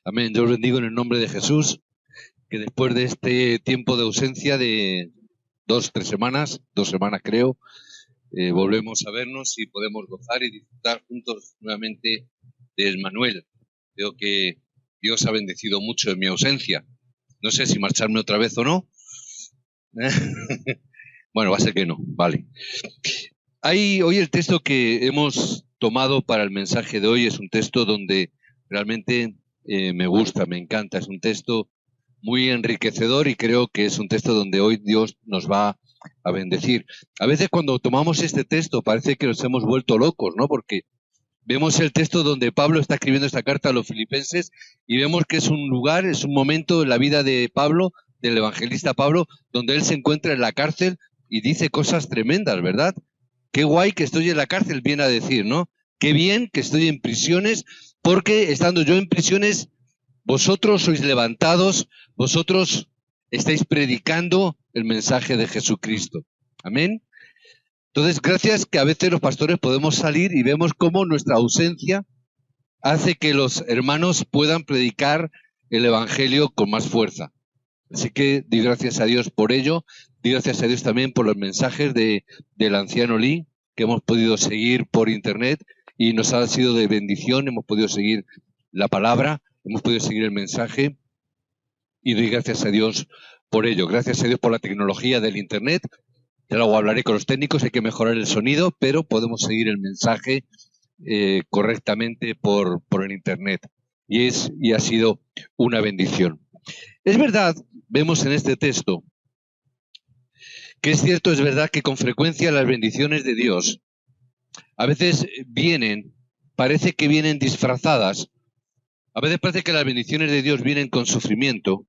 Amén. Yo os bendigo en el nombre de Jesús, que después de este tiempo de ausencia de 2 semanas creo, volvemos a vernos y podemos gozar y disfrutar juntos nuevamente de Emmanuel. Veo que Dios ha bendecido mucho en mi ausencia. No sé si marcharme otra vez o no. Bueno, va a ser que no, vale. Hoy el texto que hemos tomado para el mensaje de hoy es un texto donde realmente me gusta, me encanta. Es un texto muy enriquecedor y creo que es un texto donde hoy Dios nos va a bendecir. A veces cuando tomamos este texto parece que nos hemos vuelto locos, ¿no? Porque vemos el texto donde Pablo está escribiendo esta carta a los filipenses y vemos que es un lugar, es un momento en la vida de Pablo, del evangelista Pablo, donde él se encuentra en la cárcel y dice cosas tremendas, ¿verdad? Qué guay que estoy en la cárcel, viene a decir, ¿no? Qué bien que estoy en prisiones, porque estando yo en prisiones, vosotros sois levantados, vosotros estáis predicando el mensaje de Jesucristo. Amén. Entonces, gracias que a veces los pastores podemos salir y vemos cómo nuestra ausencia hace que los hermanos puedan predicar el evangelio con más fuerza. Así que di gracias a Dios por ello, di gracias a Dios también por los mensajes del anciano Lee que hemos podido seguir por internet y nos ha sido de bendición, hemos podido seguir la palabra, hemos podido seguir el mensaje y doy gracias a Dios por ello. Gracias a Dios por la tecnología del internet. Ya luego hablaré con los técnicos, hay que mejorar el sonido, pero podemos seguir el mensaje correctamente por el internet y ha sido una bendición. Es verdad, vemos en este texto, que es cierto, es verdad que con frecuencia las bendiciones de Dios a veces parece que vienen disfrazadas, a veces parece que las bendiciones de Dios vienen con sufrimiento.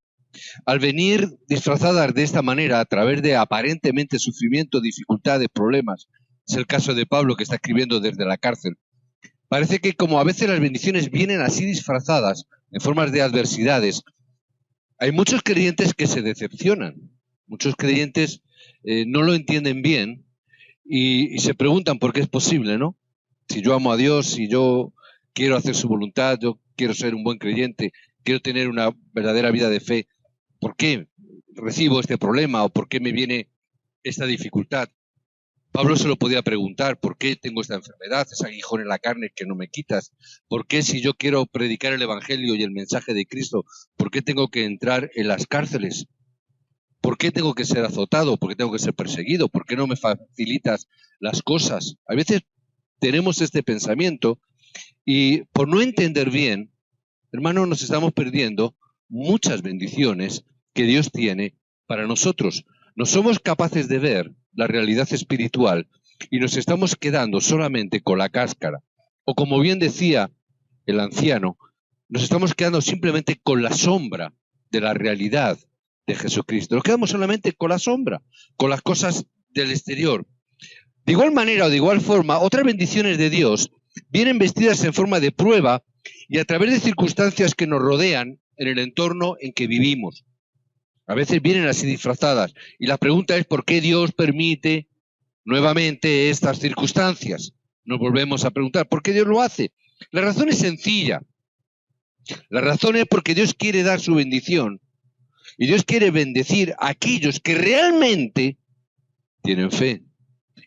Al venir disfrazadas de esta manera, a través de aparentemente sufrimiento, dificultades, problemas, es el caso de Pablo que está escribiendo desde la cárcel, parece que como a veces las bendiciones vienen así disfrazadas, en formas de adversidades, hay muchos creyentes que se decepcionan, muchos creyentes no lo entienden bien y se preguntan por qué es posible, ¿no? Si yo amo a Dios, si yo quiero hacer su voluntad, yo quiero ser un buen creyente, quiero tener una verdadera vida de fe, ¿por qué recibo este problema o por qué me viene esta dificultad? Pablo se lo podía preguntar, ¿por qué tengo esta enfermedad, ese aguijón en la carne que no me quitas? ¿Por qué si yo quiero predicar el evangelio y el mensaje de Cristo, por qué tengo que entrar en las cárceles? ¿Por qué tengo que ser azotado? ¿Por qué tengo que ser perseguido? ¿Por qué no me facilitas las cosas? A veces tenemos este pensamiento y por no entender bien, hermanos, nos estamos perdiendo muchas bendiciones que Dios tiene para nosotros. No somos capaces de ver la realidad espiritual y nos estamos quedando solamente con la cáscara. O como bien decía el anciano, nos estamos quedando simplemente con la sombra de la realidad de Jesucristo. Nos quedamos solamente con la sombra, con las cosas del exterior. De igual manera o de igual forma, otras bendiciones de Dios vienen vestidas en forma de prueba y a través de circunstancias que nos rodean en el entorno en que vivimos. A veces vienen así disfrazadas. Y la pregunta es ¿por qué Dios permite nuevamente estas circunstancias? Nos volvemos a preguntar ¿por qué Dios lo hace? La razón es sencilla. La razón es porque Dios quiere dar su bendición. Y Dios quiere bendecir a aquellos que realmente tienen fe.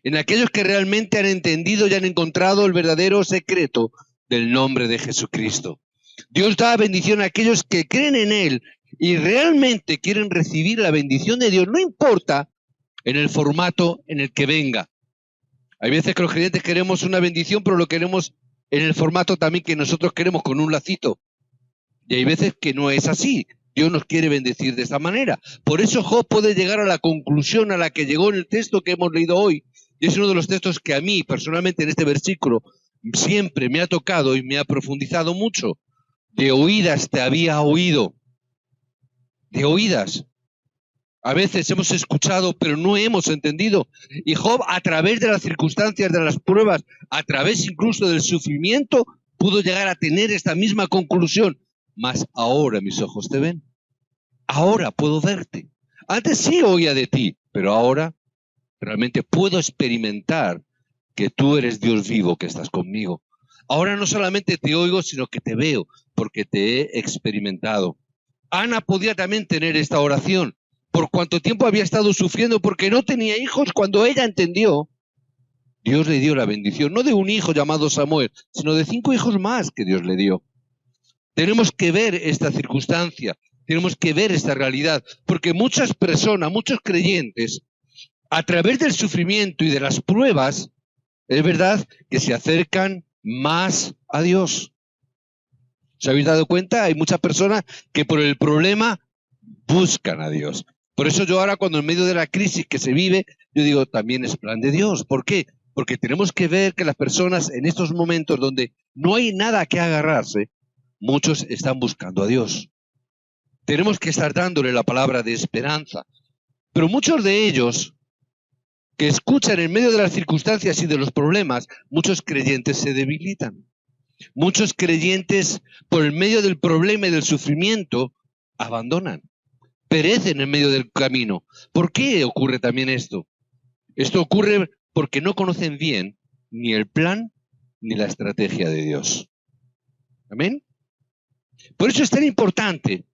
En aquellos que realmente han entendido y han encontrado el verdadero secreto del nombre de Jesucristo. Dios da bendición a aquellos que creen en Él y realmente quieren recibir la bendición de Dios, no importa en el formato en el que venga. Hay veces que los creyentes queremos una bendición, pero lo queremos en el formato también que nosotros queremos, con un lacito. Y hay veces que no es así. Dios nos quiere bendecir de esa manera. Por eso Job puede llegar a la conclusión a la que llegó en el texto que hemos leído hoy. Y es uno de los textos que a mí, personalmente, en este versículo, siempre me ha tocado y me ha profundizado mucho. De oídas te había oído. De oídas. A veces hemos escuchado, pero no hemos entendido. Y Job, a través de las circunstancias, de las pruebas, a través incluso del sufrimiento, pudo llegar a tener esta misma conclusión. Mas ahora mis ojos te ven. Ahora puedo verte. Antes sí oía de ti, pero ahora realmente puedo experimentar que tú eres Dios vivo, que estás conmigo. Ahora no solamente te oigo, sino que te veo, porque te he experimentado. Ana podía también tener esta oración. Por cuánto tiempo había estado sufriendo porque no tenía hijos, cuando ella entendió, Dios le dio la bendición, no de un hijo llamado Samuel, sino de 5 hijos más que Dios le dio. Tenemos que ver esta circunstancia, tenemos que ver esta realidad, porque muchas personas, muchos creyentes, a través del sufrimiento y de las pruebas, es verdad que se acercan más a Dios. ¿Os habéis dado cuenta? Hay muchas personas que por el problema buscan a Dios. Por eso yo ahora, cuando en medio de la crisis que se vive, yo digo, también es plan de Dios. ¿Por qué? Porque tenemos que ver que las personas en estos momentos donde no hay nada que agarrarse, muchos están buscando a Dios. Tenemos que estar dándole la palabra de esperanza. Pero muchos de ellos que escuchan en medio de las circunstancias y de los problemas, muchos creyentes se debilitan. Muchos creyentes, por el medio del problema y del sufrimiento, abandonan, perecen en medio del camino. ¿Por qué ocurre también esto? Esto ocurre porque no conocen bien ni el plan ni la estrategia de Dios. ¿Amén? Por eso es tan importante.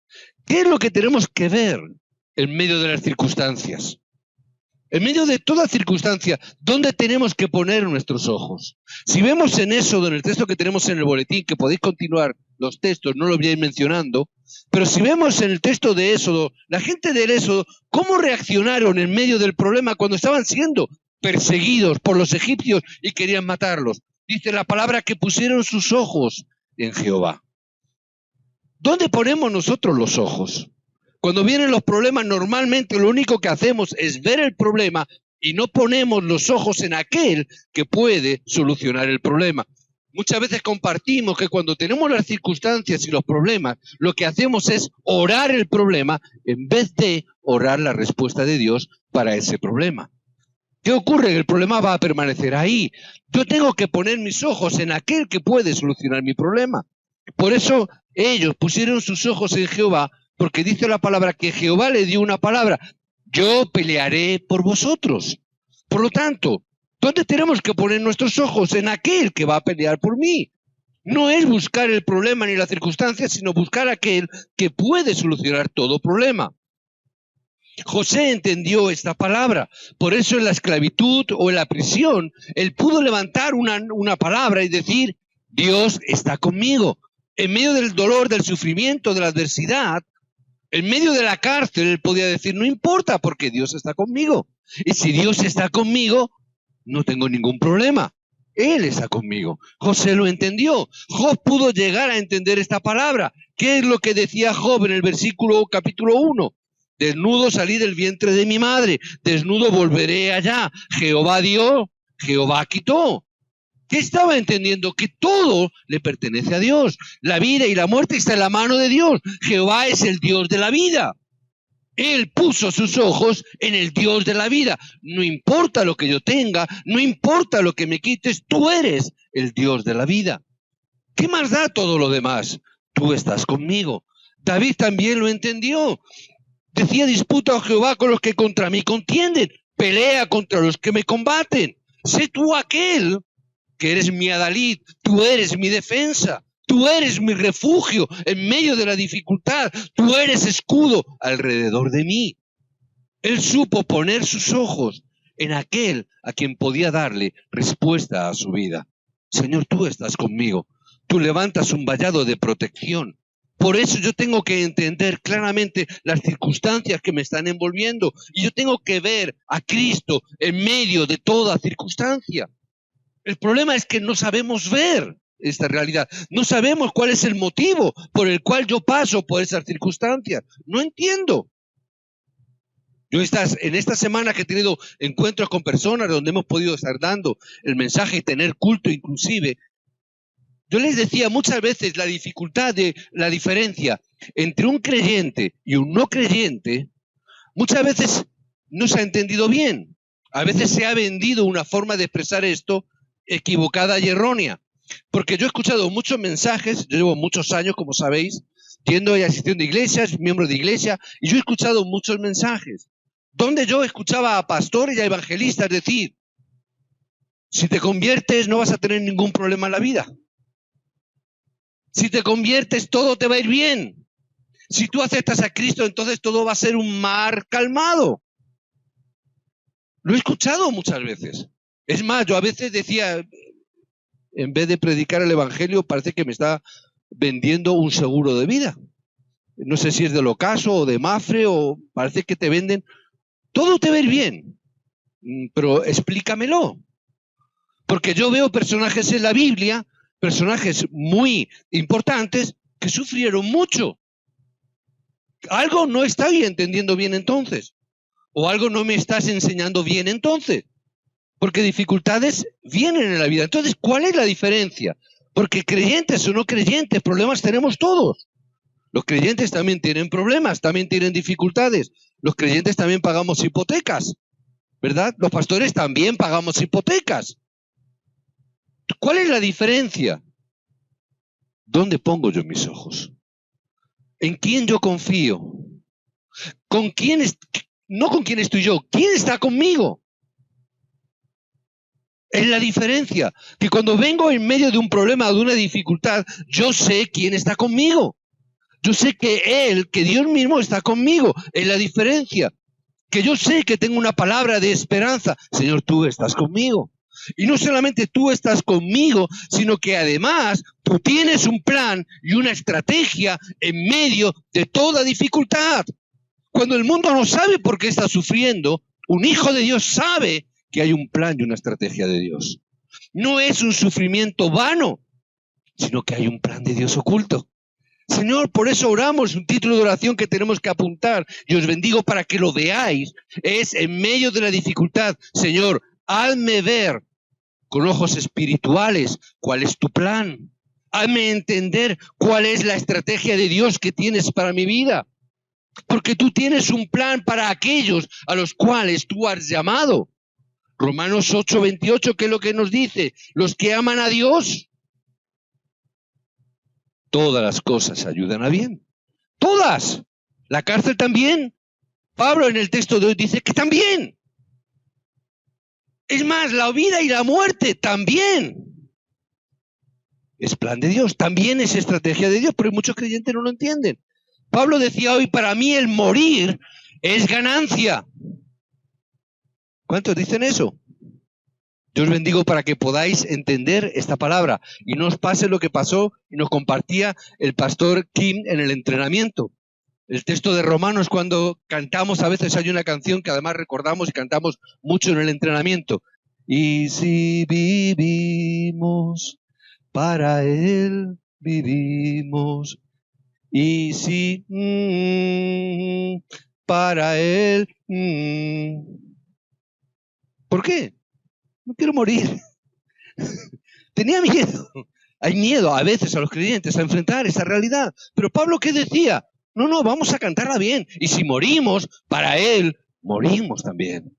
¿Qué es lo que tenemos que ver en medio de las circunstancias? En medio de toda circunstancia, ¿dónde tenemos que poner nuestros ojos? Si vemos en Éxodo, en el texto que tenemos en el boletín, que podéis continuar los textos, no lo voy a ir mencionando, pero si vemos en el texto de Éxodo, la gente del Éxodo, ¿cómo reaccionaron en medio del problema cuando estaban siendo perseguidos por los egipcios y querían matarlos? Dice la palabra que pusieron sus ojos en Jehová. ¿Dónde ponemos nosotros los ojos? Cuando vienen los problemas, normalmente lo único que hacemos es ver el problema y no ponemos los ojos en aquel que puede solucionar el problema. Muchas veces compartimos que cuando tenemos las circunstancias y los problemas, lo que hacemos es orar el problema en vez de orar la respuesta de Dios para ese problema. ¿Qué ocurre? El problema va a permanecer ahí. Yo tengo que poner mis ojos en aquel que puede solucionar mi problema. Por eso ellos pusieron sus ojos en Jehová, porque dice la palabra que Jehová le dio una palabra: yo pelearé por vosotros. Por lo tanto, ¿dónde tenemos que poner nuestros ojos? En aquel que va a pelear por mí. No es buscar el problema ni la circunstancia, sino buscar aquel que puede solucionar todo problema. José entendió esta palabra, por eso en la esclavitud o en la prisión, él pudo levantar una palabra y decir: Dios está conmigo. En medio del dolor, del sufrimiento, de la adversidad, en medio de la cárcel, él podía decir: no importa, porque Dios está conmigo. Y si Dios está conmigo, no tengo ningún problema. Él está conmigo. José lo entendió. Job pudo llegar a entender esta palabra. ¿Qué es lo que decía Job en el versículo capítulo 1? Desnudo salí del vientre de mi madre, desnudo volveré allá. Jehová dio, Jehová quitó. ¿Qué estaba entendiendo? Que todo le pertenece a Dios. La vida y la muerte está en la mano de Dios. Jehová es el Dios de la vida. Él puso sus ojos en el Dios de la vida. No importa lo que yo tenga, no importa lo que me quites, tú eres el Dios de la vida. ¿Qué más da todo lo demás? Tú estás conmigo. David también lo entendió. Decía: disputa a Jehová con los que contra mí contienden, pelea contra los que me combaten. Sé tú aquel que eres mi adalid, tú eres mi defensa, tú eres mi refugio en medio de la dificultad, tú eres escudo alrededor de mí. Él supo poner sus ojos en aquel a quien podía darle respuesta a su vida. Señor, tú estás conmigo, tú levantas un vallado de protección. Por eso yo tengo que entender claramente las circunstancias que me están envolviendo y yo tengo que ver a Cristo en medio de toda circunstancia. El problema es que no sabemos ver esta realidad. No sabemos cuál es el motivo por el cual yo paso por esas circunstancias. No entiendo. Yo en esta semana que he tenido encuentros con personas donde hemos podido estar dando el mensaje y tener culto inclusive, yo les decía muchas veces la diferencia entre un creyente y un no creyente, muchas veces no se ha entendido bien. A veces se ha vendido una forma de expresar esto equivocada y errónea. Porque yo he escuchado muchos mensajes, yo llevo muchos años, como sabéis, yendo y asistiendo a iglesias, miembro de iglesia, y yo he escuchado muchos mensajes, donde yo escuchaba a pastores y a evangelistas decir: si te conviertes no vas a tener ningún problema en la vida. Si te conviertes, todo te va a ir bien. Si tú aceptas a Cristo, entonces todo va a ser un mar calmado. Lo he escuchado muchas veces. Es más, yo a veces decía, en vez de predicar el Evangelio, parece que me está vendiendo un seguro de vida. No sé si es del Ocaso o de Mafre, o parece que te venden. Todo te va a ir bien, pero explícamelo. Porque yo veo personajes en la Biblia, personajes muy importantes, que sufrieron mucho. Algo no estoy entendiendo bien entonces. O algo no me estás enseñando bien entonces. Porque dificultades vienen en la vida. Entonces, ¿cuál es la diferencia? Porque creyentes o no creyentes, problemas tenemos todos. Los creyentes también tienen problemas, también tienen dificultades. Los creyentes también pagamos hipotecas, ¿verdad? Los pastores también pagamos hipotecas. ¿Cuál es la diferencia? ¿Dónde pongo yo mis ojos? ¿En quién yo confío? ¿Con quién no con quién estoy yo? ¿Quién está conmigo? Es la diferencia, que cuando vengo en medio de un problema o de una dificultad, yo sé quién está conmigo. Yo sé que Dios mismo está conmigo. Es la diferencia. Que yo sé que tengo una palabra de esperanza. Señor, tú estás conmigo. Y no solamente tú estás conmigo, sino que además tú tienes un plan y una estrategia en medio de toda dificultad. Cuando el mundo no sabe por qué está sufriendo, un hijo de Dios sabe que hay un plan y una estrategia de Dios. No es un sufrimiento vano, sino que hay un plan de Dios oculto. Señor, por eso oramos, un título de oración que tenemos que apuntar, y os bendigo para que lo veáis, es en medio de la dificultad, Señor, hazme ver con ojos espirituales cuál es tu plan. Hazme entender cuál es la estrategia de Dios que tienes para mi vida. Porque tú tienes un plan para aquellos a los cuales tú has llamado. Romanos 8:28, ¿qué es lo que nos dice? Los que aman a Dios, todas las cosas ayudan a bien. Todas. La cárcel también. Pablo en el texto de hoy dice que también. Es más, la vida y la muerte también. Es plan de Dios, también es estrategia de Dios, pero muchos creyentes no lo entienden. Pablo decía hoy, para mí el morir es ganancia. ¿Cuántos dicen eso? Yo os bendigo para que podáis entender esta palabra y no os pase lo que pasó y nos compartía el pastor Kim en el entrenamiento. El texto de Romanos, cuando cantamos, a veces hay una canción que además recordamos y cantamos mucho en el entrenamiento. Y si vivimos, para Él vivimos. Y si para Él. ¿Por qué? No quiero morir. Tenía miedo. Hay miedo a veces a los creyentes a enfrentar esa realidad. Pero Pablo, ¿qué decía? No, vamos a cantarla bien. Y si morimos, para Él, morimos también.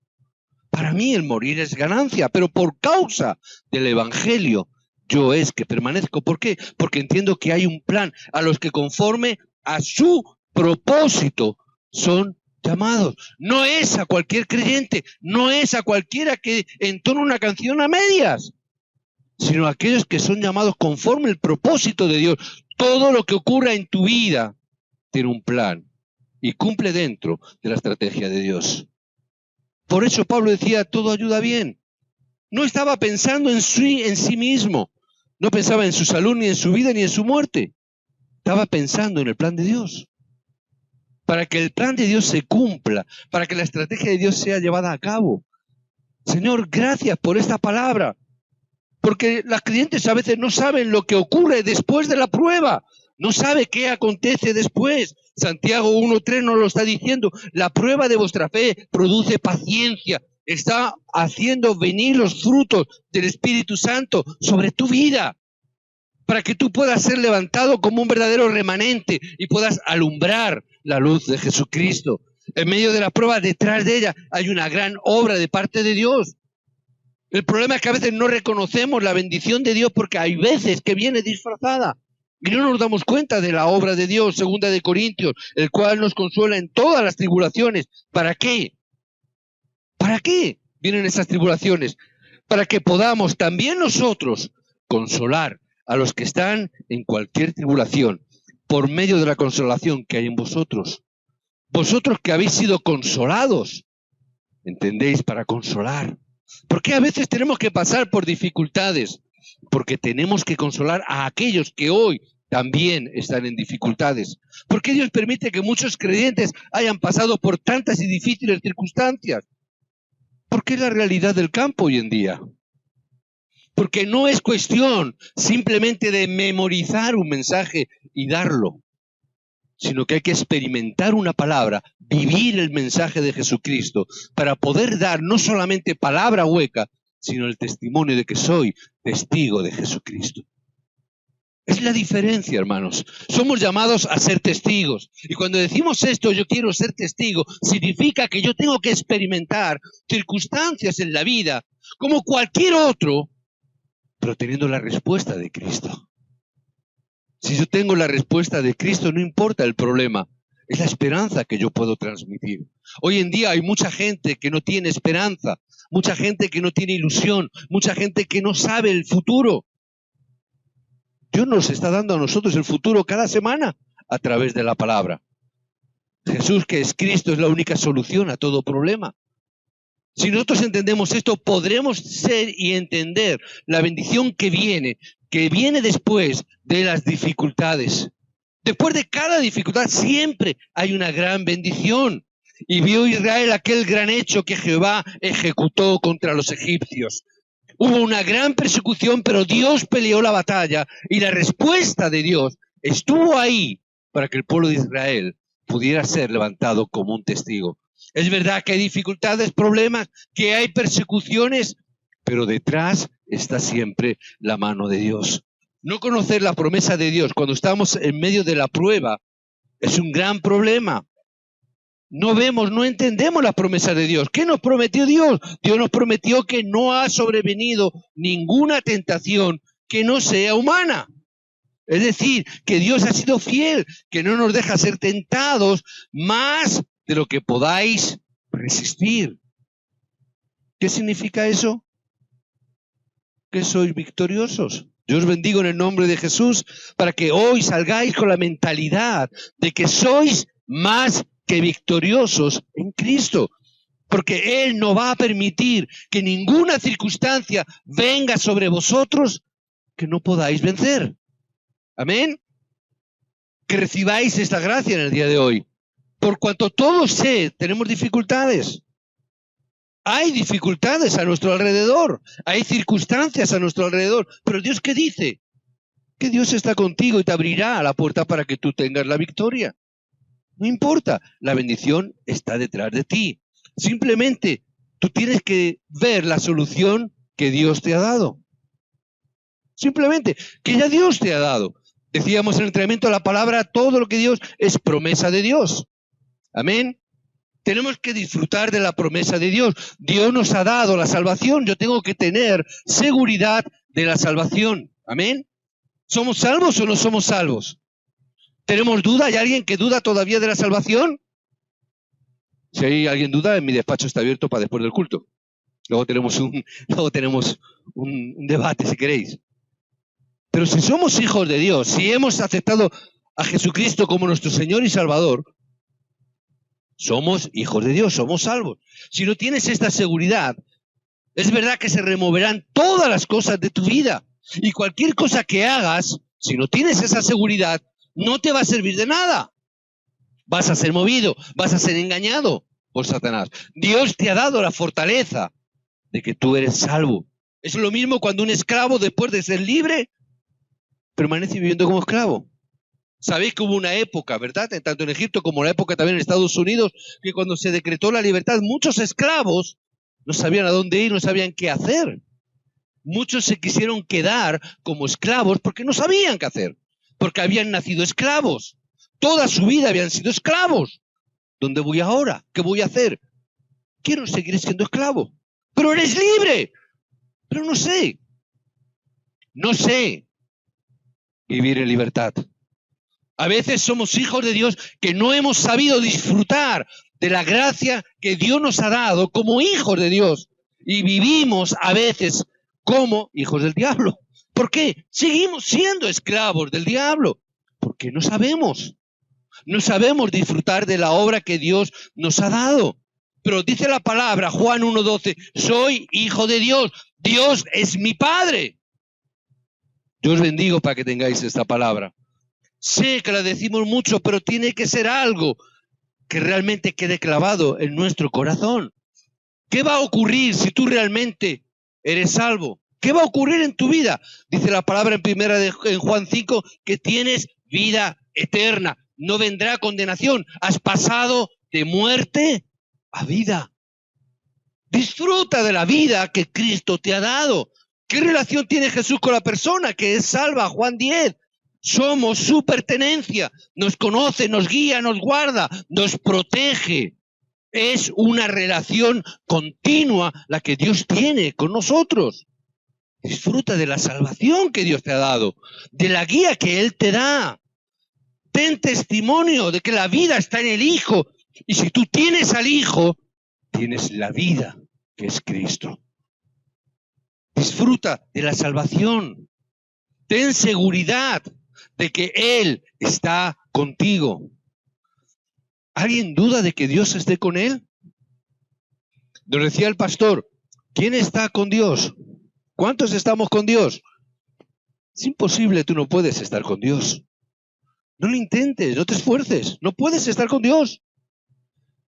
Para mí el morir es ganancia, pero por causa del Evangelio, yo es que permanezco. ¿Por qué? Porque entiendo que hay un plan a los que conforme a su propósito son llamados. No es a cualquier creyente, no es a cualquiera que entona una canción a medias, sino a aquellos que son llamados conforme al propósito de Dios. Todo lo que ocurra en tu vida tiene un plan y cumple dentro de la estrategia de Dios. Por eso Pablo decía, todo ayuda bien. No estaba pensando en sí mismo. No pensaba en su salud, ni en su vida, ni en su muerte. Estaba pensando en el plan de Dios. Para que el plan de Dios se cumpla, para que la estrategia de Dios sea llevada a cabo. Señor, gracias por esta palabra. Porque las creyentes a veces no saben lo que ocurre después de la prueba. No sabe qué acontece después. Santiago 1:3 nos lo está diciendo. La prueba de vuestra fe produce paciencia. Está haciendo venir los frutos del Espíritu Santo sobre tu vida. Para que tú puedas ser levantado como un verdadero remanente y puedas alumbrar la luz de Jesucristo. En medio de la prueba, detrás de ella, hay una gran obra de parte de Dios. El problema es que a veces no reconocemos la bendición de Dios porque hay veces que viene disfrazada. Y no nos damos cuenta de la obra de Dios, 2 de Corintios, el cual nos consuela en todas las tribulaciones. ¿Para qué? ¿Para qué vienen esas tribulaciones? Para que podamos también nosotros consolar a los que están en cualquier tribulación, por medio de la consolación que hay en vosotros. Vosotros que habéis sido consolados, ¿entendéis? Para consolar. ¿Por qué a veces tenemos que pasar por dificultades? Porque tenemos que consolar a aquellos que hoy también están en dificultades. ¿Por qué Dios permite que muchos creyentes hayan pasado por tantas y difíciles circunstancias? Porque es la realidad del campo hoy en día. Porque no es cuestión simplemente de memorizar un mensaje y darlo, sino que hay que experimentar una palabra, vivir el mensaje de Jesucristo, para poder dar no solamente palabra hueca, sino el testimonio de que soy testigo de Jesucristo. Es la diferencia, hermanos. Somos llamados a ser testigos. Y cuando decimos esto, yo quiero ser testigo, significa que yo tengo que experimentar circunstancias en la vida, como cualquier otro, pero teniendo la respuesta de Cristo. Si yo tengo la respuesta de Cristo, no importa el problema, es la esperanza que yo puedo transmitir. Hoy en día hay mucha gente que no tiene esperanza, mucha gente que no tiene ilusión, mucha gente que no sabe el futuro. Dios nos está dando a nosotros el futuro cada semana a través de la palabra. Jesús, que es Cristo, es la única solución a todo problema. Si nosotros entendemos esto, podremos ser y entender la bendición que viene después de las dificultades. Después de cada dificultad siempre hay una gran bendición. Y vio Israel aquel gran hecho que Jehová ejecutó contra los egipcios. Hubo una gran persecución, pero Dios peleó la batalla y la respuesta de Dios estuvo ahí para que el pueblo de Israel pudiera ser levantado como un testigo. Es verdad que hay dificultades, problemas, que hay persecuciones, pero detrás está siempre la mano de Dios. No conocer la promesa de Dios cuando estamos en medio de la prueba es un gran problema. No vemos, no entendemos la promesa de Dios. ¿Qué nos prometió Dios? Dios nos prometió que no ha sobrevenido ninguna tentación que no sea humana. Es decir, que Dios ha sido fiel, que no nos deja ser tentados más de lo que podáis resistir. ¿Qué significa eso? Que sois victoriosos. Yo os bendigo en el nombre de Jesús para que hoy salgáis con la mentalidad de que sois más que victoriosos en Cristo, porque Él no va a permitir que ninguna circunstancia venga sobre vosotros que no podáis vencer. Amén. Que recibáis esta gracia en el día de hoy. Por cuanto todos tenemos dificultades. Hay dificultades a nuestro alrededor, hay circunstancias a nuestro alrededor, pero Dios, ¿qué dice? Que Dios está contigo y te abrirá la puerta para que tú tengas la victoria. No importa, la bendición está detrás de ti. Simplemente tú tienes que ver la solución que Dios te ha dado. Simplemente, que ya Dios te ha dado. Decíamos en el entrenamiento la palabra, todo lo que Dios es promesa de Dios. Amén. Tenemos que disfrutar de la promesa de Dios. Dios nos ha dado la salvación. Yo tengo que tener seguridad de la salvación. Amén. ¿Somos salvos o no somos salvos? ¿Tenemos duda? ¿Hay alguien que duda todavía de la salvación? Si hay alguien duda, en mi despacho está abierto para después del culto. Luego tenemos un debate, si queréis. Pero si somos hijos de Dios, si hemos aceptado a Jesucristo como nuestro Señor y Salvador, somos hijos de Dios, somos salvos. Si no tienes esta seguridad, es verdad que se removerán todas las cosas de tu vida. Y cualquier cosa que hagas, si no tienes esa seguridad, no te va a servir de nada. Vas a ser movido, vas a ser engañado por Satanás. Dios te ha dado la fortaleza de que tú eres salvo. Es lo mismo cuando un esclavo, después de ser libre, permanece viviendo como esclavo. Sabéis que hubo una época, ¿verdad? Tanto en Egipto como en la época también en Estados Unidos, que cuando se decretó la libertad, muchos esclavos no sabían a dónde ir, no sabían qué hacer. Muchos se quisieron quedar como esclavos porque no sabían qué hacer. Porque habían nacido esclavos. Toda su vida habían sido esclavos. ¿Dónde voy ahora? ¿Qué voy a hacer? Quiero seguir siendo esclavo. Pero eres libre. Pero no sé. No sé vivir en libertad. A veces somos hijos de Dios que no hemos sabido disfrutar de la gracia que Dios nos ha dado como hijos de Dios. Y vivimos a veces como hijos del diablo. ¿Por qué? Seguimos siendo esclavos del diablo. Porque no sabemos disfrutar de la obra que Dios nos ha dado. Pero dice la palabra, Juan 1:12, soy hijo de Dios. Dios es mi Padre. Yo os bendigo para que tengáis esta palabra. Sé que la decimos mucho, pero tiene que ser algo que realmente quede clavado en nuestro corazón. ¿Qué va a ocurrir si tú realmente eres salvo? ¿Qué va a ocurrir en tu vida? Dice la palabra en Juan 5 que tienes vida eterna. No vendrá condenación. Has pasado de muerte a vida. Disfruta de la vida que Cristo te ha dado. ¿Qué relación tiene Jesús con la persona que es salva? Juan 10. Somos su pertenencia. Nos conoce, nos guía, nos guarda, nos protege. Es una relación continua la que Dios tiene con nosotros. Disfruta de la salvación que Dios te ha dado, de la guía que Él te da. Ten testimonio de que la vida está en el Hijo. Y si tú tienes al Hijo, tienes la vida que es Cristo. Disfruta de la salvación. Ten seguridad de que Él está contigo. ¿Alguien duda de que Dios esté con él? Nos decía el pastor, ¿quién está con Dios? ¿Cuántos estamos con Dios? Es imposible, tú no puedes estar con Dios. No lo intentes, no te esfuerces, no puedes estar con Dios.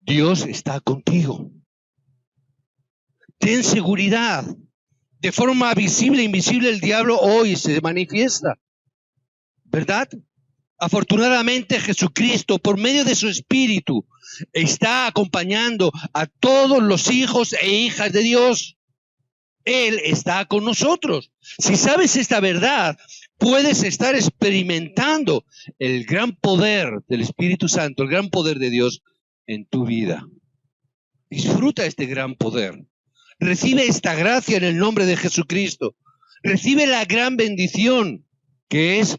Dios está contigo. Ten seguridad. De forma visible e invisible el diablo hoy se manifiesta. ¿Verdad? Afortunadamente Jesucristo, por medio de su Espíritu, está acompañando a todos los hijos e hijas de Dios. Él está con nosotros. Si sabes esta verdad, puedes estar experimentando el gran poder del Espíritu Santo, el gran poder de Dios en tu vida. Disfruta este gran poder. Recibe esta gracia en el nombre de Jesucristo. Recibe la gran bendición que es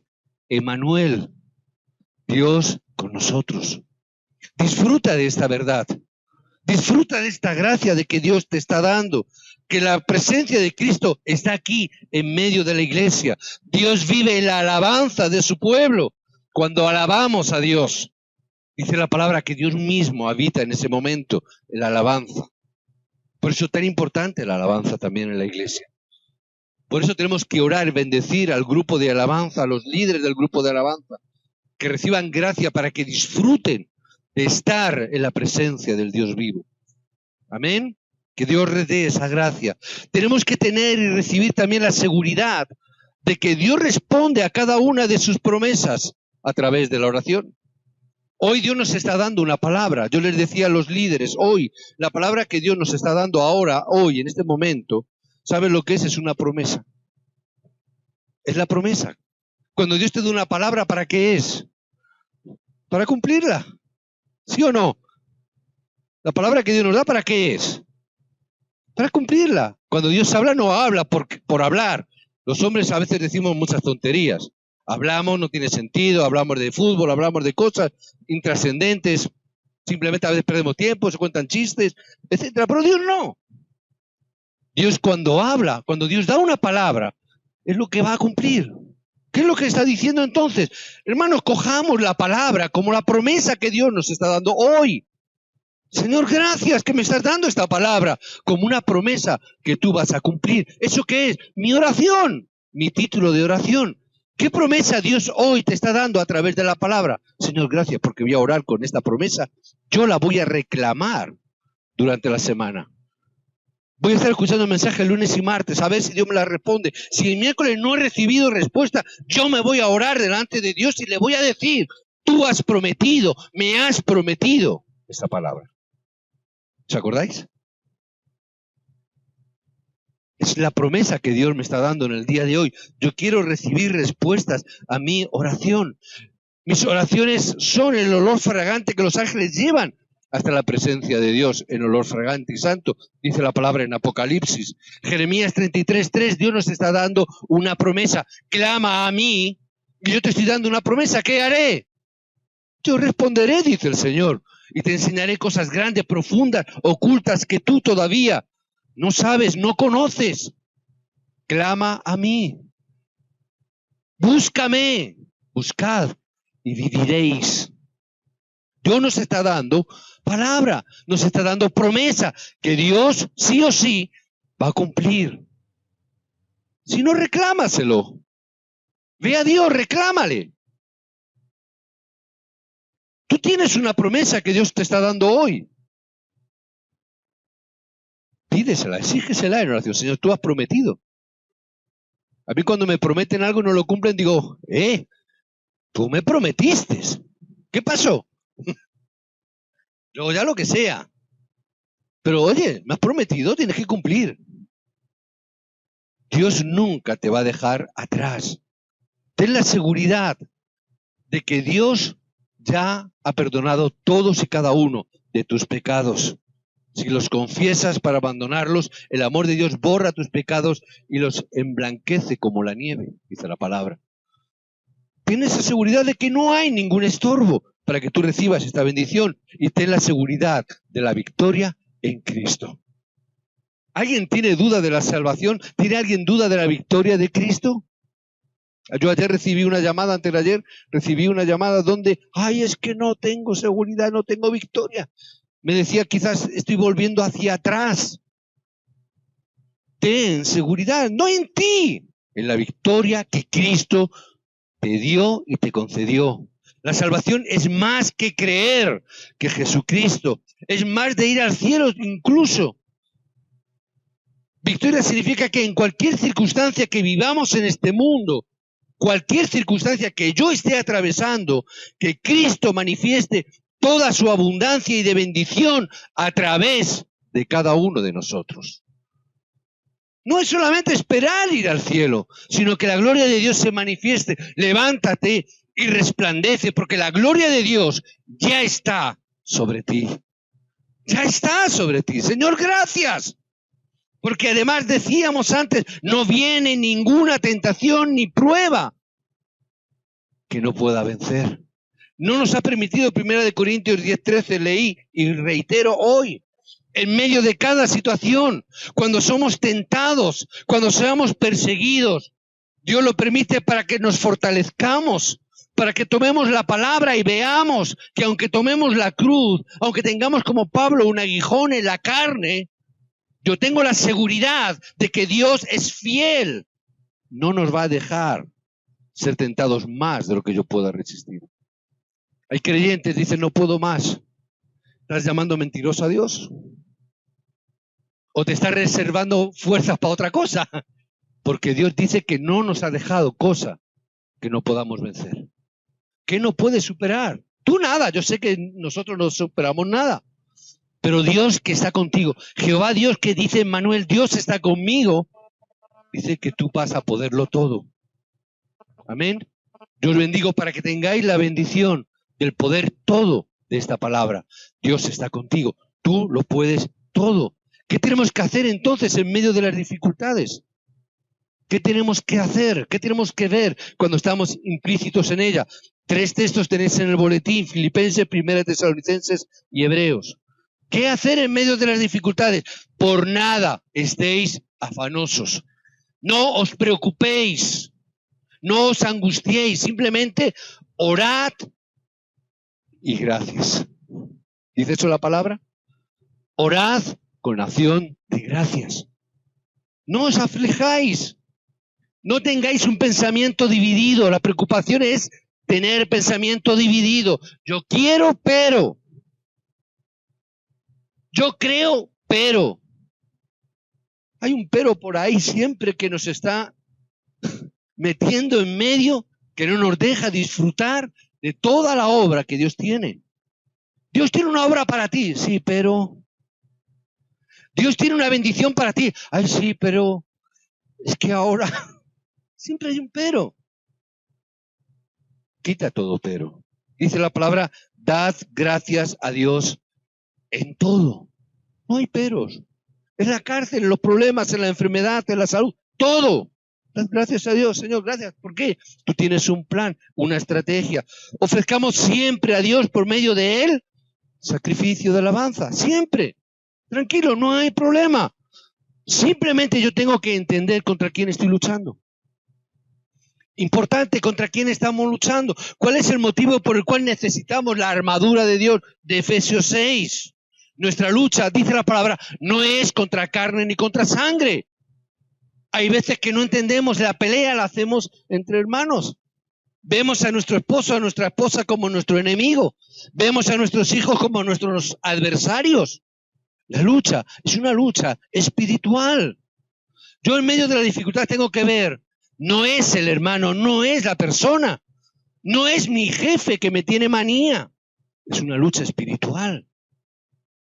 Emmanuel, Dios con nosotros. Disfruta de esta verdad. Disfruta de esta gracia de que Dios te está dando. Que la presencia de Cristo está aquí en medio de la iglesia. Dios vive en la alabanza de su pueblo. Cuando alabamos a Dios, dice la palabra que Dios mismo habita en ese momento, en la alabanza. Por eso es tan importante la alabanza también en la iglesia. Por eso tenemos que orar, bendecir al grupo de alabanza, a los líderes del grupo de alabanza, que reciban gracia para que disfruten de estar en la presencia del Dios vivo. Amén. Que Dios les dé esa gracia. Tenemos que tener y recibir también la seguridad de que Dios responde a cada una de sus promesas a través de la oración. Hoy Dios nos está dando una palabra. Yo les decía a los líderes, hoy, la palabra que Dios nos está dando ahora, hoy, en este momento, ¿saben lo que es? Es una promesa. Es la promesa. Cuando Dios te da una palabra, ¿para qué es? Para cumplirla. ¿Sí o no? La palabra que Dios nos da, ¿para qué es? Para cumplirla. Cuando Dios habla, no habla por hablar. Los hombres a veces decimos muchas tonterías. Hablamos, no tiene sentido, hablamos de fútbol, hablamos de cosas intrascendentes, simplemente a veces perdemos tiempo, se cuentan chistes, etcétera. Pero Dios no. Dios cuando habla, cuando Dios da una palabra, es lo que va a cumplir. ¿Qué es lo que está diciendo entonces? Hermanos, cojamos la palabra como la promesa que Dios nos está dando hoy. Señor, gracias que me estás dando esta palabra como una promesa que tú vas a cumplir. ¿Eso qué es? Mi oración, mi título de oración. ¿Qué promesa Dios hoy te está dando a través de la palabra? Señor, gracias porque voy a orar con esta promesa. Yo la voy a reclamar durante la semana. Voy a estar escuchando mensajes lunes y martes, a ver si Dios me la responde. Si el miércoles no he recibido respuesta, yo me voy a orar delante de Dios y le voy a decir, tú has prometido, me has prometido esta palabra. ¿Os acordáis? Es la promesa que Dios me está dando en el día de hoy. Yo quiero recibir respuestas a mi oración. Mis oraciones son el olor fragante que los ángeles llevan hasta la presencia de Dios, en olor fragante y santo, dice la palabra en Apocalipsis. Jeremías 33:3, Dios nos está dando una promesa. Clama a mí, y yo te estoy dando una promesa. ¿Qué haré? Yo responderé, dice el Señor, y te enseñaré cosas grandes, profundas, ocultas, que tú todavía no sabes, no conoces. Clama a mí. Búscame, buscad y viviréis. Dios nos está dando palabra, nos está dando promesa que Dios sí o sí va a cumplir. Si no, reclámaselo. Ve a Dios, reclámale. Tú tienes una promesa que Dios te está dando hoy. Pídesela, exígesela en oración. Señor, tú has prometido. A mí cuando me prometen algo y no lo cumplen, digo, tú me prometiste. ¿Qué pasó? Luego ya lo que sea. Pero oye, me has prometido, tienes que cumplir. Dios nunca te va a dejar atrás. Ten la seguridad de que Dios ya ha perdonado todos y cada uno de tus pecados. Si los confiesas para abandonarlos, el amor de Dios borra tus pecados y los emblanquece como la nieve, dice la palabra. Tienes la seguridad de que no hay ningún estorbo para que tú recibas esta bendición y ten la seguridad de la victoria en Cristo. ¿Alguien tiene duda de la salvación? ¿Tiene alguien duda de la victoria de Cristo? Yo ayer recibí una llamada, antes de ayer recibí una llamada donde, es que no tengo seguridad, no tengo victoria. Me decía, quizás estoy volviendo hacia atrás. Ten seguridad, no en ti, en la victoria que Cristo te dio y te concedió. La salvación es más que creer que Jesucristo, es más de ir al cielo incluso. Victoria significa que en cualquier circunstancia que vivamos en este mundo, cualquier circunstancia que yo esté atravesando, que Cristo manifieste toda su abundancia y de bendición a través de cada uno de nosotros. No es solamente esperar ir al cielo, sino que la gloria de Dios se manifieste. Levántate y resplandece, porque la gloria de Dios ya está sobre ti. Ya está sobre ti. Señor, gracias. Porque además decíamos antes, no viene ninguna tentación ni prueba que no pueda vencer. No nos ha permitido, 1 Corintios 10:13, leí y reitero hoy, en medio de cada situación, cuando somos tentados, cuando seamos perseguidos, Dios lo permite para que nos fortalezcamos, para que tomemos la palabra y veamos que aunque tomemos la cruz, aunque tengamos como Pablo un aguijón en la carne, yo tengo la seguridad de que Dios es fiel. No nos va a dejar ser tentados más de lo que yo pueda resistir. Hay creyentes, dicen, no puedo más. ¿Estás llamando mentiroso a Dios? ¿O te estás reservando fuerzas para otra cosa? Porque Dios dice que no nos ha dejado cosa que no podamos vencer. ¿Qué no puedes superar? Tú nada, yo sé que nosotros no superamos nada. Pero Dios que está contigo, Jehová Dios que dice Emmanuel, Dios está conmigo, dice que tú vas a poderlo todo. Amén. Yo os bendigo para que tengáis la bendición del poder todo de esta palabra. Dios está contigo, tú lo puedes todo. ¿Qué tenemos que hacer entonces en medio de las dificultades? ¿Qué tenemos que hacer? ¿Qué tenemos que ver cuando estamos implícitos en ella? 3 textos tenéis en el boletín, Filipenses, 1 Tesalonicenses y Hebreos. ¿Qué hacer en medio de las dificultades? Por nada estéis afanosos. No os preocupéis. No os angustiéis. Simplemente orad y gracias. ¿Dice eso la palabra? Orad con acción de gracias. No os aflijáis. No tengáis un pensamiento dividido. La preocupación es tener pensamiento dividido. Yo quiero, pero... Yo creo, pero hay un pero por ahí siempre que nos está metiendo en medio, que no nos deja disfrutar de toda la obra que Dios tiene. Dios tiene una obra para ti, sí, pero... Dios tiene una bendición para ti, ay, sí, pero... Es que ahora siempre hay un pero. Quita todo pero. Dice la palabra, dad gracias a Dios en todo. No hay peros. En la cárcel, en los problemas, en la enfermedad, en la salud, todo. Gracias a Dios, Señor, gracias. ¿Por qué? Tú tienes un plan, una estrategia. Ofrezcamos siempre a Dios por medio de Él sacrificio de alabanza. Siempre. Tranquilo, no hay problema. Simplemente yo tengo que entender contra quién estoy luchando. Importante, ¿contra quién estamos luchando? ¿Cuál es el motivo por el cual necesitamos la armadura de Dios de Efesios 6? Nuestra lucha, dice la palabra, no es contra carne ni contra sangre. Hay veces que no entendemos, la pelea la hacemos entre hermanos. Vemos a nuestro esposo, a nuestra esposa como nuestro enemigo. Vemos a nuestros hijos como nuestros adversarios. La lucha es una lucha espiritual. Yo en medio de la dificultad tengo que ver, no es el hermano, no es la persona, no es mi jefe que me tiene manía. Es una lucha espiritual.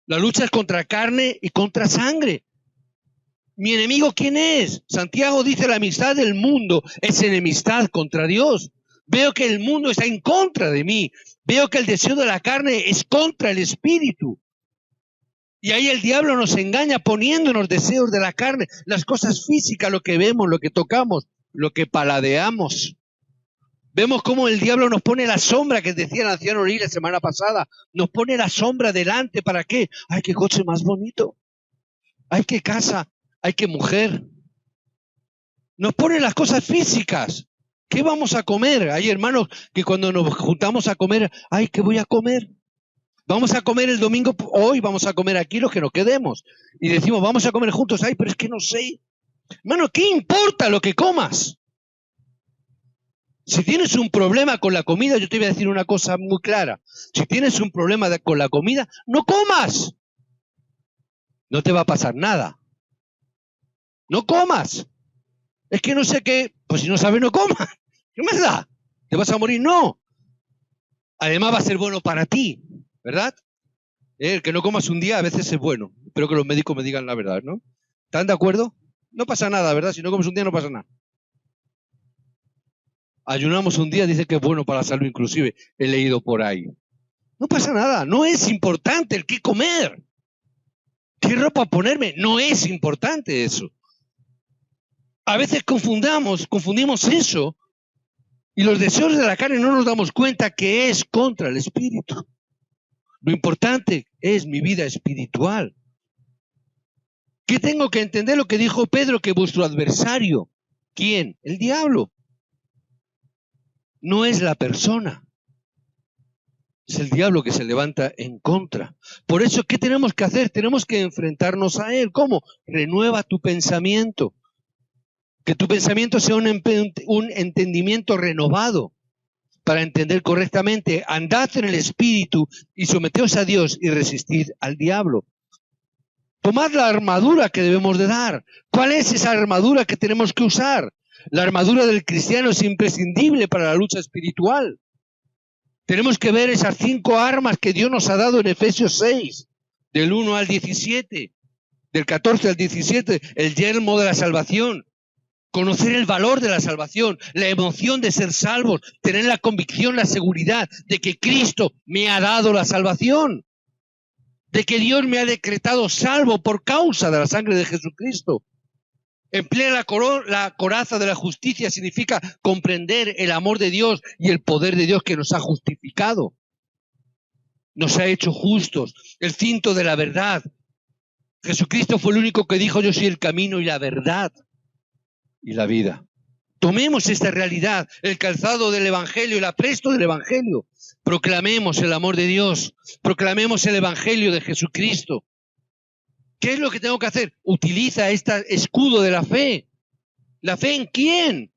La lucha es contra carne y contra sangre. ¿Mi enemigo quién es? Santiago dice la amistad del mundo es enemistad contra Dios. Veo que el mundo está en contra de mí. Veo que el deseo de la carne es contra el espíritu. Y ahí el diablo nos engaña poniéndonos deseos de la carne, las cosas físicas, lo que vemos, lo que tocamos, lo que paladeamos. Vemos cómo el diablo nos pone la sombra, que decía el anciano Ori la semana pasada, nos pone la sombra delante, ¿para qué? ¡Ay, qué coche más bonito! ¡Ay, qué casa! ¡Ay, qué mujer! Nos pone las cosas físicas. ¿Qué vamos a comer? Hay hermanos que cuando nos juntamos a comer, ¡ay, qué voy a comer! Vamos a comer el domingo, hoy vamos a comer aquí los que nos quedemos. Y decimos, vamos a comer juntos, ¡ay, pero es que no sé! Hermano, ¿qué importa lo que comas? Si tienes un problema con la comida, yo te voy a decir una cosa muy clara. Si tienes un problema con la comida, no comas. No te va a pasar nada. No comas. Es que no sé qué. Pues si no sabes, no comas. ¿Qué más da? ¿Te vas a morir? No. Además va a ser bueno para ti, ¿verdad? El que no comas un día a veces es bueno. Espero que los médicos me digan la verdad, ¿no? ¿Están de acuerdo? No pasa nada, ¿verdad? Si no comes un día no pasa nada. Ayunamos un día, dice que es bueno para la salud inclusive. He leído por ahí. No pasa nada, no es importante el qué comer. ¿Qué ropa ponerme? No es importante eso. A veces confundimos eso y los deseos de la carne no nos damos cuenta que es contra el espíritu. Lo importante es mi vida espiritual. ¿Qué tengo que entender? Lo que dijo Pedro, que vuestro adversario, ¿quién? El diablo. No es la persona. Es el diablo que se levanta en contra. Por eso, ¿qué tenemos que hacer? Tenemos que enfrentarnos a él. ¿Cómo? Renueva tu pensamiento. Que tu pensamiento sea un entendimiento renovado para entender correctamente. Andad en el espíritu y someteos a Dios y resistid al diablo. Tomad la armadura que debemos de dar. ¿Cuál es esa armadura que tenemos que usar? La armadura del cristiano es imprescindible para la lucha espiritual. Tenemos que ver esas 5 armas que Dios nos ha dado en Efesios 6, del 1 al 17, del 14 al 17, el yelmo de la salvación, conocer el valor de la salvación, la emoción de ser salvos, tener la convicción, la seguridad de que Cristo me ha dado la salvación, de que Dios me ha decretado salvo por causa de la sangre de Jesucristo. Emplear la coraza de la justicia significa comprender el amor de Dios y el poder de Dios que nos ha justificado. Nos ha hecho justos. El cinto de la verdad. Jesucristo fue el único que dijo, yo soy el camino y la verdad y la vida. Tomemos esta realidad, el calzado del Evangelio, el apresto del Evangelio. Proclamemos el amor de Dios. Proclamemos el Evangelio de Jesucristo. ¿Qué es lo que tengo que hacer? Utiliza este escudo de la fe. ¿La fe en quién?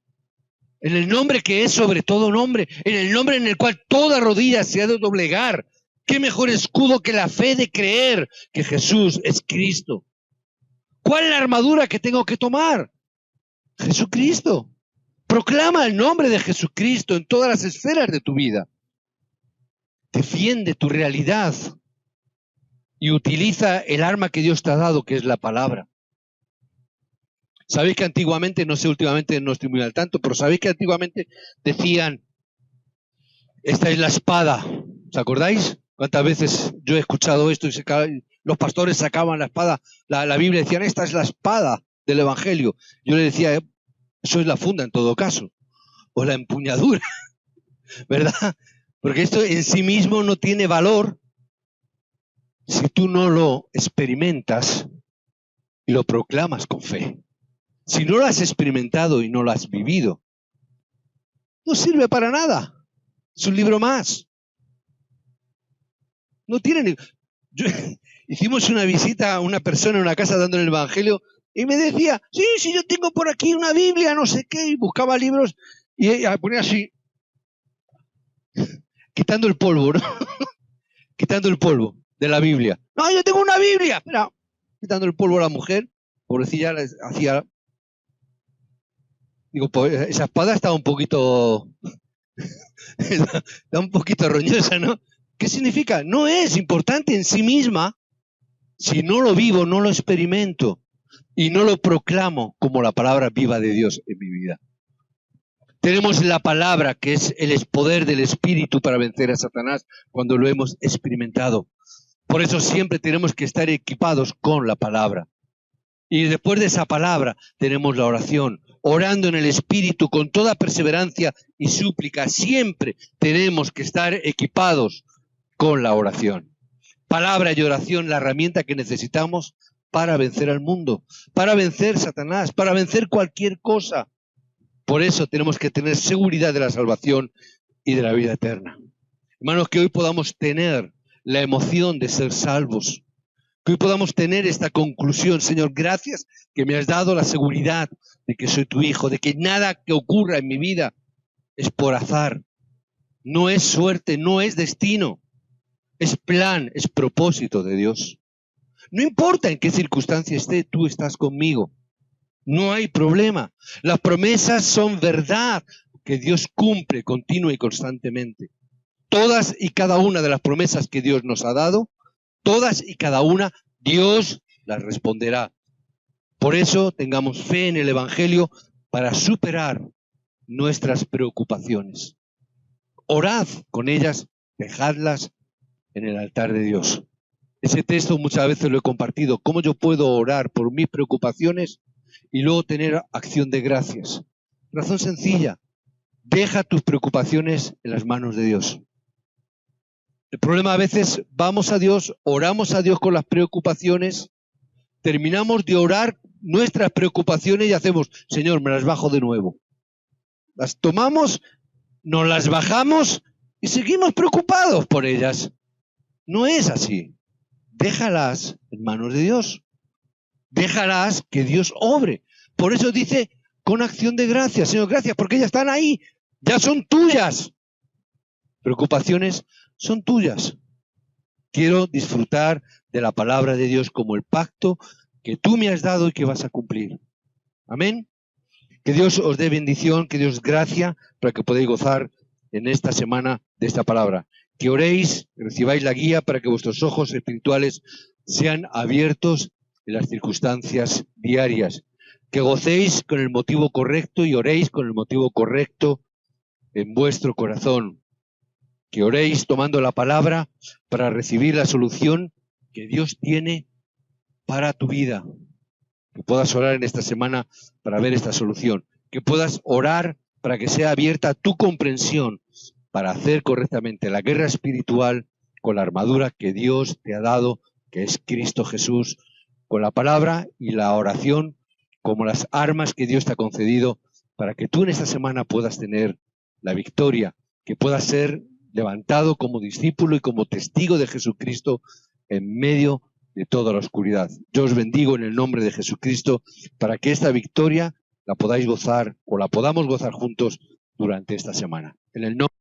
En el nombre que es sobre todo nombre, en el nombre en el cual toda rodilla se ha de doblegar. ¿Qué mejor escudo que la fe de creer que Jesús es Cristo? ¿Cuál es la armadura que tengo que tomar? Jesucristo. Proclama el nombre de Jesucristo en todas las esferas de tu vida. Defiende tu realidad. Y utiliza el arma que Dios te ha dado, que es la palabra. Sabéis que antiguamente, no sé, últimamente no estoy muy al tanto, pero sabéis que antiguamente decían, esta es la espada. ¿Os acordáis? ¿Cuántas veces yo he escuchado esto y los pastores sacaban la espada, la Biblia, decían, esta es la espada del Evangelio? Yo le decía, eso es la funda en todo caso, o la empuñadura, ¿verdad? Porque esto en sí mismo no tiene valor si tú no lo experimentas y lo proclamas con fe. Si no lo has experimentado y no lo has vivido, No sirve para nada. Es un libro más. No tiene ni... Hicimos una visita a una persona en una casa dándole el Evangelio y me decía, sí, yo tengo por aquí una Biblia, no sé qué, y buscaba libros y ella ponía así, quitando el polvo, ¿no? Quitando el polvo de la Biblia. No, yo tengo una Biblia. Espera, quitando el polvo a la mujer, pobrecilla, hacía... Digo, pues esa espada está un poquito... está un poquito roñosa, ¿no? ¿Qué significa? No es importante en sí misma. Si no lo vivo, no lo experimento y no lo proclamo como la palabra viva de Dios en mi vida. Tenemos la palabra, que es el poder del Espíritu para vencer a Satanás cuando lo hemos experimentado. Por eso siempre tenemos que estar equipados con la palabra. Y después de esa palabra tenemos la oración, orando en el Espíritu con toda perseverancia y súplica. Siempre tenemos que estar equipados con la oración. Palabra y oración, la herramienta que necesitamos para vencer al mundo, para vencer a Satanás, para vencer cualquier cosa. Por eso tenemos que tener seguridad de la salvación y de la vida eterna. Hermanos, que hoy podamos tener la emoción de ser salvos, que hoy podamos tener esta conclusión. Señor, gracias que me has dado la seguridad de que soy tu hijo, de que nada que ocurra en mi vida es por azar, no es suerte, no es destino. Es plan, es propósito de Dios. No importa en qué circunstancia esté, tú estás conmigo. No hay problema. Las promesas son verdad que Dios cumple continua y constantemente. Todas y cada una de las promesas que Dios nos ha dado, todas y cada una, Dios las responderá. Por eso tengamos fe en el Evangelio para superar nuestras preocupaciones. Orad con ellas, dejadlas en el altar de Dios. Ese texto muchas veces lo he compartido. ¿Cómo yo puedo orar por mis preocupaciones y luego tener acción de gracias? Razón sencilla. Deja tus preocupaciones en las manos de Dios. El problema a veces, vamos a Dios, oramos a Dios con las preocupaciones, terminamos de orar nuestras preocupaciones y hacemos, Señor, me las bajo de nuevo. Las tomamos, nos las bajamos y seguimos preocupados por ellas. No es así. Déjalas en manos de Dios. Déjalas que Dios obre. Por eso dice, con acción de gracias, Señor, gracias, porque ya están ahí, ya son tuyas. Preocupaciones son tuyas. Quiero disfrutar de la palabra de Dios como el pacto que tú me has dado y que vas a cumplir. Amén. Que Dios os dé bendición, que Dios os gracia para que podáis gozar en esta semana de esta palabra. Que oréis, recibáis la guía para que vuestros ojos espirituales sean abiertos en las circunstancias diarias. Que gocéis con el motivo correcto y oréis con el motivo correcto en vuestro corazón. Que oréis tomando la palabra para recibir la solución que Dios tiene para tu vida. Que puedas orar en esta semana para ver esta solución. Que puedas orar para que sea abierta tu comprensión para hacer correctamente la guerra espiritual con la armadura que Dios te ha dado, que es Cristo Jesús, con la palabra y la oración como las armas que Dios te ha concedido para que tú en esta semana puedas tener la victoria, que puedas ser levantado como discípulo y como testigo de Jesucristo en medio de toda la oscuridad. Yo os bendigo en el nombre de Jesucristo para que esta victoria la podáis gozar o la podamos gozar juntos durante esta semana. En el nombre